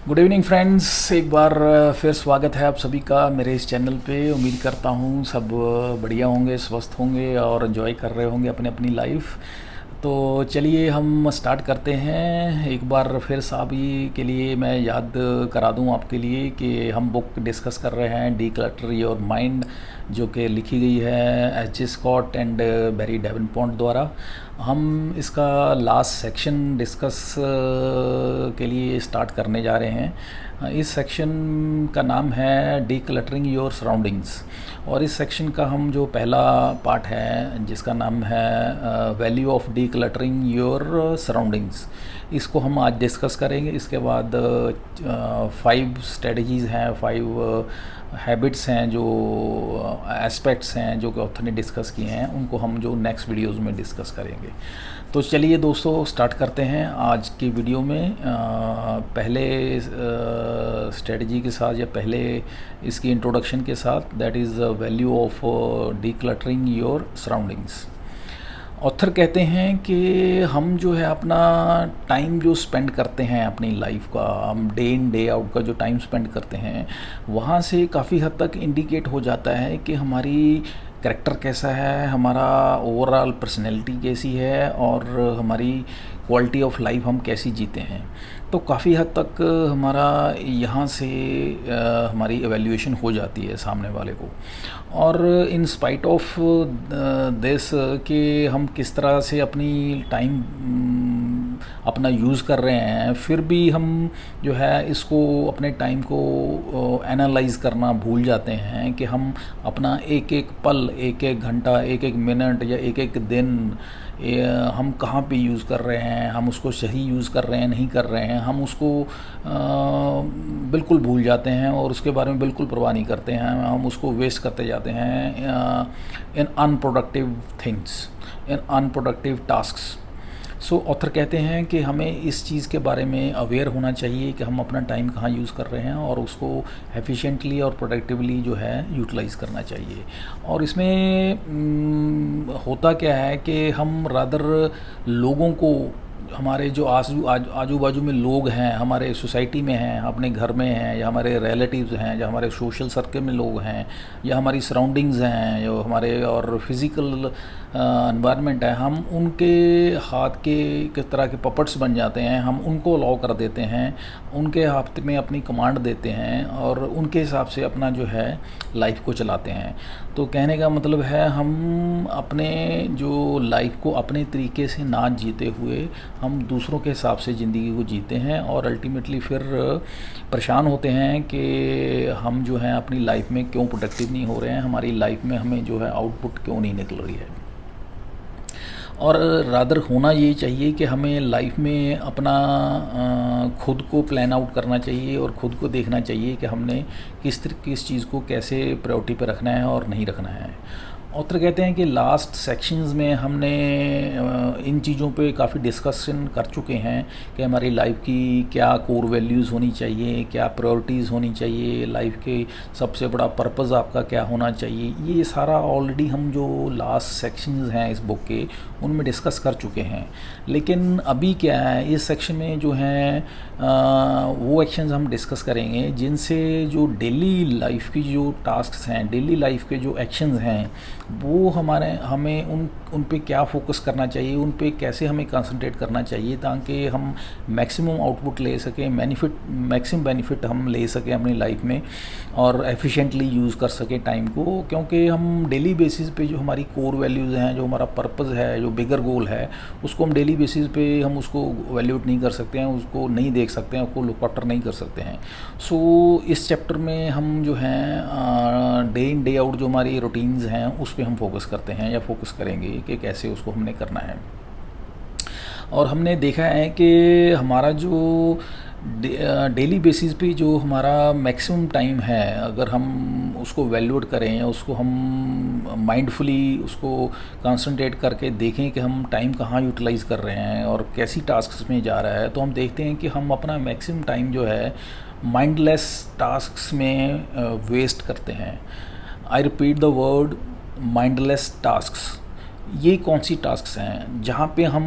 Good evening friends, एक बार फिर स्वागत है आप सभी का मेरे इस चैनल पे। उम्मीद करता हूँ सब बढ़िया होंगे, स्वस्थ होंगे और एंजॉय कर रहे होंगे अपनी अपनी लाइफ। तो चलिए हम स्टार्ट करते हैं। एक बार फिर सभी के लिए मैं याद करा दूं आपके लिए कि हम बुक डिस्कस कर रहे हैं डीक्लटर योर माइंड, जो कि लिखी गई है H Scott and Barry Davenport द्वारा। हम इसका लास्ट सेक्शन डिस्कस के लिए स्टार्ट करने जा रहे हैं। इस सेक्शन का नाम है डीक्लटरिंग योर सराउंडिंग्स, और इस सेक्शन का हम जो पहला पार्ट है जिसका नाम है value of decluttering your surroundings, इसको हम आज डिस्कस करेंगे। इसके बाद 5 स्ट्रेटजीज़ हैं, 5 हैबिट्स हैं, जो एस्पेक्ट्स हैं जो कि ऑथर ने डिस्कस किए हैं, उनको हम जो नेक्स्ट वीडियोज़ में डिस्कस करेंगे। तो चलिए दोस्तों स्टार्ट करते हैं आज की वीडियो में। पहले स्ट्रेटजी के साथ या पहले इसकी इंट्रोडक्शन के साथ, that is the value of decluttering your surroundings. Author कहते हैं कि हम जो है अपना टाइम जो स्पेंड करते हैं अपनी लाइफ का, हम डे इन डे आउट का जो टाइम स्पेंड करते हैं, वहाँ से काफ़ी हद तक इंडिकेट हो जाता है कि हमारी कैरेक्टर कैसा है, हमारा ओवरऑल पर्सनैलिटी कैसी है और हमारी क्वालिटी ऑफ लाइफ हम कैसी जीते हैं। तो काफ़ी हद तक हमारा यहाँ से हमारी एवेल्यूएशन हो जाती है सामने वाले को। और इन स्पाइट ऑफ दिस कि हम किस तरह से अपनी टाइम अपना यूज़ कर रहे हैं, फिर भी हम जो है इसको अपने टाइम को एनालाइज करना भूल जाते हैं कि हम अपना एक एक पल, एक एक घंटा, एक एक मिनट या एक एक दिन हम कहाँ पे यूज़ कर रहे हैं, हम उसको सही यूज़ कर रहे हैं नहीं कर रहे हैं, हम उसको बिल्कुल भूल जाते हैं और उसके बारे में बिल्कुल परवाह नहीं करते हैं। हम उसको वेस्ट करते जाते हैं इन अनप्रोडक्टिव थिंग्स, इन अनप्रोडक्टिव टास्क्स। सो ऑथर कहते हैं कि हमें इस चीज़ के बारे में अवेयर होना चाहिए कि हम अपना टाइम कहाँ यूज़ कर रहे हैं और उसको एफिशिएंटली और प्रोडक्टिवली जो है यूटिलाइज़ करना चाहिए। और इसमें होता क्या है कि हम रादर लोगों को, हमारे जो आजू बाजू में लोग हैं, हमारे सोसाइटी में हैं, अपने घर में हैं, या हमारे रिलेटिव्स हैं, या हमारे सोशल सर्कल में लोग हैं, या हमारी सराउंडिंग्स हैं, जो हमारे और फिज़िकल एनवायरनमेंट है, हम उनके हाथ के किस तरह के पपट्स बन जाते हैं। हम उनको अलाउ कर देते हैं, उनके हाथ में अपनी कमांड देते हैं और उनके हिसाब से अपना जो है लाइफ को चलाते हैं। तो कहने का मतलब है हम अपने जो लाइफ को अपने तरीके से ना जीते हुए हम दूसरों के हिसाब से ज़िंदगी को जीते हैं और अल्टीमेटली फिर परेशान होते हैं कि हम जो हैं अपनी लाइफ में क्यों प्रोडक्टिव नहीं हो रहे हैं, हमारी लाइफ में हमें जो है आउटपुट क्यों नहीं निकल रही है। और रादर होना ये चाहिए कि हमें लाइफ में अपना खुद को प्लान आउट करना चाहिए और ख़ुद को देखना चाहिए कि हमने किस चीज़ को कैसे प्रायोरिटी पे रखना है और नहीं रखना है। ऑथर कहते हैं कि लास्ट सेक्शंस में हमने इन चीज़ों पे काफ़ी डिस्कशन कर चुके हैं कि हमारी लाइफ की क्या कोर वैल्यूज़ होनी चाहिए, क्या प्रायोरिटीज़ होनी चाहिए, लाइफ के सबसे बड़ा पर्पस आपका क्या होना चाहिए। ये सारा ऑलरेडी हम जो लास्ट सेक्शंस हैं इस बुक के उनमें डिस्कस कर चुके हैं। लेकिन अभी क्या है, इस सेक्शन में जो हैं वो एक्शंस हम डिस्कस करेंगे जिनसे जो डेली लाइफ की जो टास्क्स हैं, डेली लाइफ के जो एक्शंस हैं, वो हमें उन पे क्या फोकस करना चाहिए, उन पे कैसे हमें कंसंट्रेट करना चाहिए ताकि हम मैक्सिमम आउटपुट ले सकें, मैक्सिमम बेनिफिट हम ले सकें अपनी लाइफ में और एफिशिएंटली यूज़ कर सकें टाइम को। क्योंकि हम डेली बेसिस पे जो हमारी कोर वैल्यूज़ हैं, जो हमारा पर्पस है, जो बिगर गोल है, उसको हम डेली बेसिस पे हम उसको वैल्यूट नहीं कर सकते हैं, उसको नहीं देख सकते हैं, उसको लुक आफ्टर नहीं कर सकते हैं। सो इस चैप्टर में हम जो हैं डे इन डे आउट जो हमारी रूटीन्स हैं उस पे हम फोकस करते हैं या फोकस करेंगे कि कैसे उसको हमने करना है। और हमने देखा है कि हमारा जो डेली बेसिस पे जो हमारा मैक्सिमम टाइम है, अगर हम उसको वैल्यूएट करें या उसको हम माइंडफुली उसको कंसंट्रेट करके देखें कि हम टाइम कहाँ यूटिलाइज़ कर रहे हैं और कैसी टास्क्स में जा रहा है, तो हम देखते हैं कि हम अपना मैक्सिमम टाइम जो है माइंडलेस टास्क्स में वेस्ट करते हैं। I repeat the word mindless tasks. ये कौन सी टास्क्स हैं जहाँ पे हम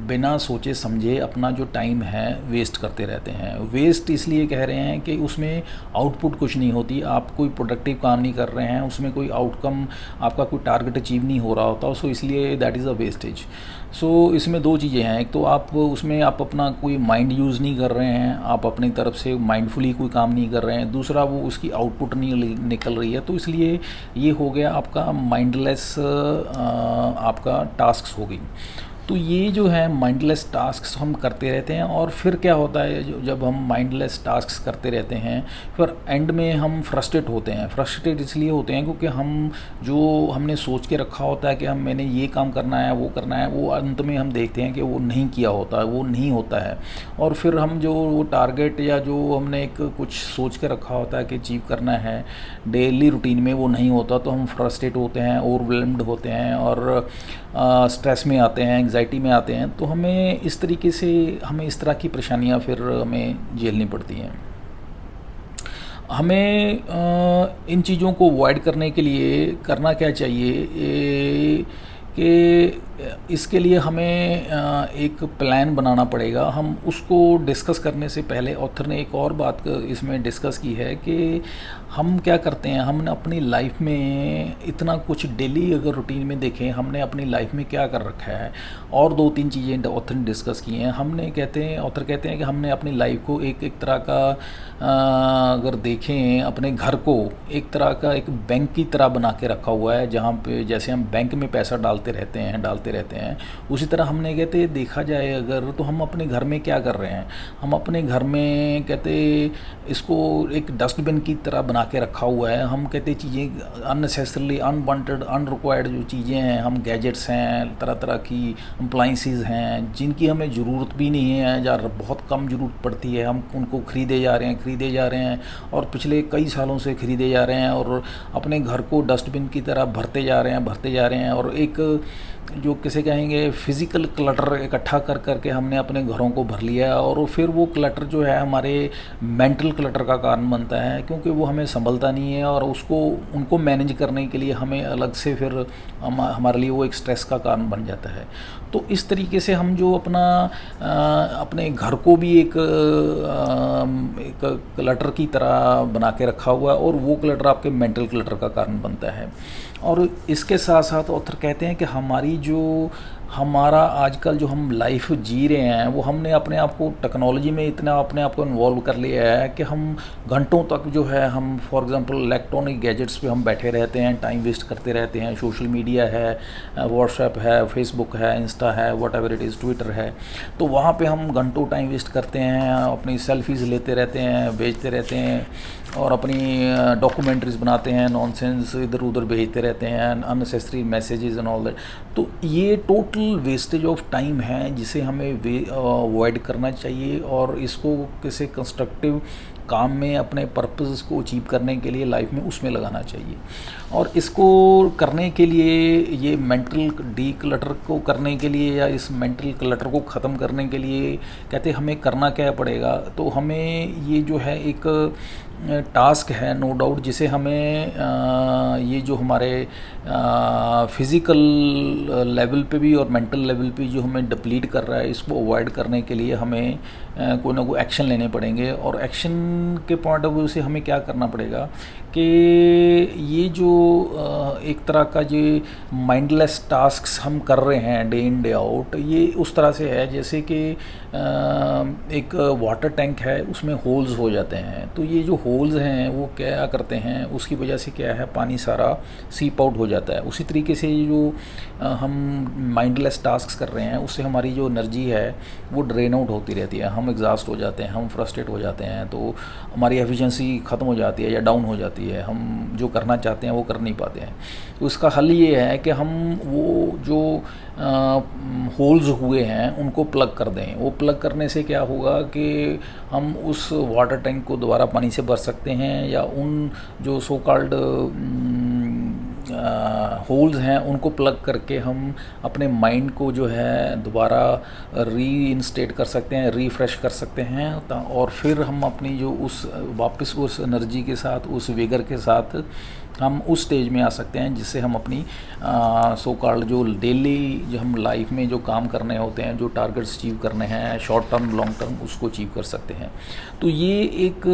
बिना सोचे समझे अपना जो टाइम है वेस्ट करते रहते हैं। वेस्ट इसलिए कह रहे हैं कि उसमें आउटपुट कुछ नहीं होती, आप कोई प्रोडक्टिव काम नहीं कर रहे हैं, उसमें कोई आउटकम, आपका कोई टारगेट अचीव नहीं हो रहा होता, सो इसलिए दैट इज़ अ वेस्टेज। सो इसमें दो चीज़ें हैं, एक तो आप उसमें आप अपना कोई माइंड यूज़ नहीं कर रहे हैं, आप अपनी तरफ से माइंडफुली कोई काम नहीं कर रहे हैं, दूसरा वो उसकी आउटपुट नहीं निकल रही है, तो इसलिए ये हो गया आपका माइंडलेस आपका टास्क्स हो गई। तो ये जो है माइंडलेस टास्क्स हम करते रहते हैं, और फिर क्या होता है जब हम माइंडलेस टास्क्स करते रहते हैं फिर एंड में हम फ्रस्ट्रेट होते हैं। फ्रस्ट्रेट इसलिए होते हैं क्योंकि हम जो हमने सोच के रखा होता है कि मैंने ये काम करना है, वो करना है, वो अंत में हम देखते हैं कि वो नहीं किया होता है, वो नहीं होता है, और फिर हम जो वो टारगेट या जो हमने एक कुछ सोच के रखा होता है कि अचीव करना है डेली रूटीन में, वो नहीं होता, तो हम फ्रस्ट्रेट होते हैं, ओवरवेल्म्ड होते हैं, और स्ट्रेस में आते हैं, एंग्जाइटी में आते हैं। तो हमें इस तरीके से हमें इस तरह की परेशानियां फिर हमें झेलनी पड़ती हैं। हमें इन चीज़ों को अवॉइड करने के लिए करना क्या चाहिए कि इसके लिए हमें एक प्लान बनाना पड़ेगा। हम उसको डिस्कस करने से पहले ऑथर ने एक और बात इसमें डिस्कस की है कि हम क्या करते हैं, हमने अपनी लाइफ में इतना कुछ डेली अगर रूटीन में देखें, हमने अपनी लाइफ में क्या कर रखा है, और दो तीन चीज़ें ऑथर ने डिस्कस की हैं। ऑथर कहते हैं कि हमने अपनी लाइफ को एक तरह का अगर देखें, अपने घर को एक तरह का एक बैंक की तरह बना के रखा हुआ है, जहाँ पे जैसे हम बैंक में पैसा डालते रहते हैं, उसी तरह हमने कहते देखा जाए अगर, तो हम अपने घर में क्या कर रहे हैं, हम अपने घर में कहते इसको एक डस्टबिन की तरह बना के रखा हुआ है। हम कहते चीज़ें अननेसेसरली, अनवांटेड, अनरिक्वायर्ड जो चीज़ें हैं, हम गैजेट्स हैं, तरह तरह की अप्लाइंसेस हैं जिनकी हमें ज़रूरत भी नहीं है या बहुत कम ज़रूरत पड़ती है, हम उनको खरीदे जा रहे हैं और पिछले कई सालों से खरीदे जा रहे हैं, और अपने घर को डस्टबिन की तरह भरते जा रहे हैं, और एक जो किसे कहेंगे फिज़िकल क्लटर इकट्ठा कर करके हमने अपने घरों को भर लिया है, और फिर वो क्लटर जो है हमारे मेंटल क्लटर का कारण बनता है, क्योंकि वो हमें संभलता नहीं है, और उनको मैनेज करने के लिए हमें अलग से फिर हमारे लिए वो एक स्ट्रेस का कारण बन जाता है। तो इस तरीके से हम जो अपने घर को भी एक क्लटर की तरह बना के रखा हुआ है, और वो क्लटर आपके मेंटल क्लटर का कारण बनता है। और इसके साथ साथ ऑथर कहते हैं कि हमारा आजकल जो हम लाइफ जी रहे हैं, वो हमने अपने आप को टेक्नोलॉजी में इतना अपने आप को इन्वॉल्व कर लिया है कि हम घंटों तक जो है हम फॉर एग्जांपल इलेक्ट्रॉनिक गैजेट्स पे हम बैठे रहते हैं, टाइम वेस्ट करते रहते हैं। सोशल मीडिया है, व्हाट्सएप है, फेसबुक है, इंस्टा है, व्हाटएवर इट इज़, ट्विटर है, तो वहाँ पे हम घंटों टाइम वेस्ट करते हैं, अपनी सेल्फीज़ लेते रहते हैं, भेजते रहते हैं, और अपनी डॉक्यूमेंट्रीज बनाते हैं, नॉनसेंस इधर उधर भेजते रहते हैं, unnecessary messages and all that. तो ये टोटल वेस्टेज ऑफ टाइम है जिसे हमें अवॉइड करना चाहिए, और इसको किसी कंस्ट्रक्टिव काम में अपने पर्पस को अचीव करने के लिए लाइफ में उसमें लगाना चाहिए। और इसको करने के लिए, ये मेंटल डी क्लटर को करने के लिए या इस मेंटल क्लटर को ख़त्म करने के लिए कहते हमें करना क्या पड़ेगा, तो हमें ये जो है एक टास्क है नो डाउट, जिसे हमें ये जो हमारे फिज़िकल लेवल पे भी और मेंटल लेवल पे जो हमें डिप्लीट कर रहा है, इसको अवॉइड करने के लिए हमें कोई ना कोई एक्शन लेने पड़ेंगे। और एक्शन के पॉइंट ऑफ व्यू से हमें क्या करना पड़ेगा कि ये जो एक तरह का जो माइंडलेस टास्क्स हम कर रहे हैं डे इन डे आउट, ये उस तरह से है जैसे कि एक वाटर टैंक है, उसमें होल्स हो जाते हैं। तो ये जो होल्स हैं वो क्या करते हैं, उसकी वजह से क्या है, पानी सारा सीप आउट हो जाता है। उसी तरीके से जो हम माइंडलेस टास्क्स कर रहे हैं, उससे हमारी जो एनर्जी है वो ड्रेन आउट होती रहती है, हम एग्जॉस्ट हो जाते हैं, हम फ्रस्ट्रेट हो जाते हैं, तो हमारी एफिशिएंसी ख़त्म हो जाती है या डाउन हो जाती है, हम जो करना चाहते हैं वो कर नहीं पाते हैं। तो इसका हल ये है कि हम वो जो होल्स हुए हैं उनको प्लग कर दें। वो प्लग करने से क्या होगा कि हम उस वाटर टैंक को दोबारा पानी से भर सकते हैं, या उन जो सो कॉल्ड होल्स हैं उनको प्लग करके हम अपने माइंड को जो है दोबारा री इंस्टेट कर सकते हैं, रीफ्रेश कर सकते हैं, और फिर हम अपनी जो उस वापस उस एनर्जी के साथ, उस विगर के साथ हम उस स्टेज में आ सकते हैं जिससे हम अपनी सो कॉल्ड जो डेली जो हम लाइफ में जो काम करने होते हैं, जो टारगेट्स अचीव करने हैं शॉर्ट टर्म लॉन्ग टर्म, उसको अचीव कर सकते हैं। तो ये एक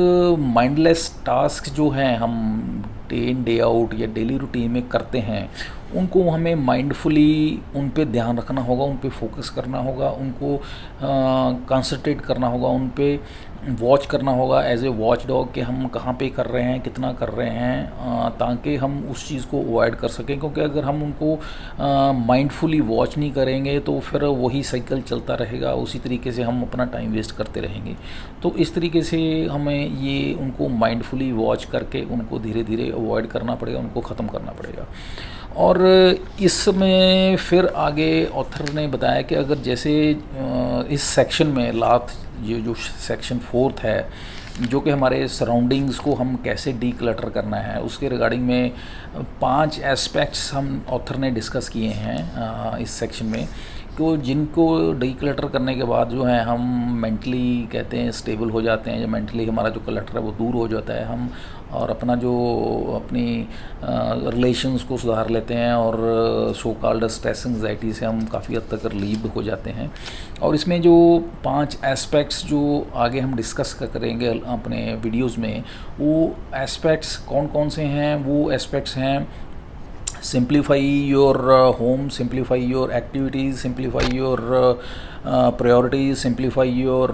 माइंडलेस टास्क जो हैं हम डे इन डे आउट या डेली रूटीन में करते हैं, उनको हमें माइंडफुली उन पे ध्यान रखना होगा, उन पे फोकस करना होगा, उनको कंसंट्रेट करना होगा, उन पे वॉच करना होगा एज ए वॉच डॉग कि हम कहाँ पे कर रहे हैं, कितना कर रहे हैं, ताकि हम उस चीज़ को अवॉइड कर सकें। क्योंकि अगर हम उनको माइंडफुली वॉच नहीं करेंगे तो फिर वही साइकिल चलता रहेगा, उसी तरीके से हम अपना टाइम वेस्ट करते रहेंगे। तो इस तरीके से हमें ये उनको माइंडफुली वॉच करके उनको धीरे धीरे अवॉइड करना पड़ेगा, उनको ख़त्म करना पड़ेगा। और इसमें फिर आगे ऑथर ने बताया कि अगर जैसे इस सेक्शन में ये जो सेक्शन 4 है, जो कि हमारे सराउंडिंग्स को हम कैसे डीक्लटर करना है, उसके रिगार्डिंग में 5 एस्पेक्ट्स हम ऑथर ने डिस्कस किए हैं इस सेक्शन में, तो जिनको डीक्लटर करने के बाद जो है हम मेंटली कहते हैं स्टेबल हो जाते हैं, या मेंटली हमारा जो क्लटर है वो दूर हो जाता है हम, और अपना जो अपनी रिलेशंस को सुधार लेते हैं, और सो कॉल्ड स्ट्रेस एंग्जाइटी से हम काफ़ी हद तक रिलीव हो जाते हैं। और इसमें जो 5 एस्पेक्ट्स जो आगे हम डिस्कस करेंगे अपने वीडियोस में, वो एस्पेक्ट्स कौन कौन से हैं, वो एस्पेक्ट्स हैं simplify your home, simplify your activities, simplify your priorities, simplify your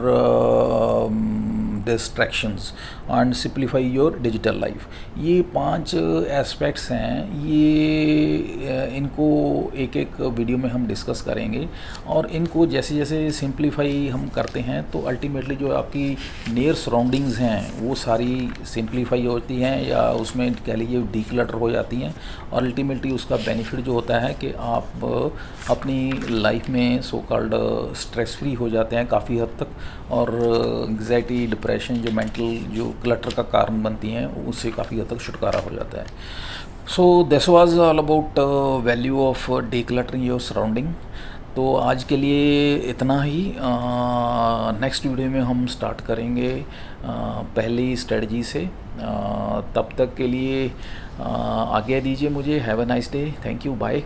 distractions and simplify your digital life। ये 5 एस्पेक्ट्स हैं, ये इनको एक एक वीडियो में हम डिस्कस करेंगे, और इनको जैसे जैसे सिंप्लीफाई हम करते हैं तो अल्टीमेटली जो आपकी नियर सराउंडिंग्स हैं वो सारी सिंप्लीफाई होती हैं, या उसमें कह लीजिए डीक्लटर हो जाती हैं, और अल्टीमेटली उसका बेनिफिट जो होता है कि आप अपनी लाइफ में सो कॉल्ड स्ट्रेस फ्री हो जाते हैं काफ़ी हद तक, और एंग्जाइटी डिप्रेशन जो मेंटल जो क्लटर का कारण बनती हैं उससे काफ़ी हद तक छुटकारा हो जाता है। So this was all about value of decluttering your surrounding. तो आज के लिए इतना ही। नेक्स्ट वीडियो में हम स्टार्ट करेंगे पहली स्ट्रेटजी से। तब तक के लिए आज्ञा दीजिए मुझे। Have a nice day. Thank you. Bye.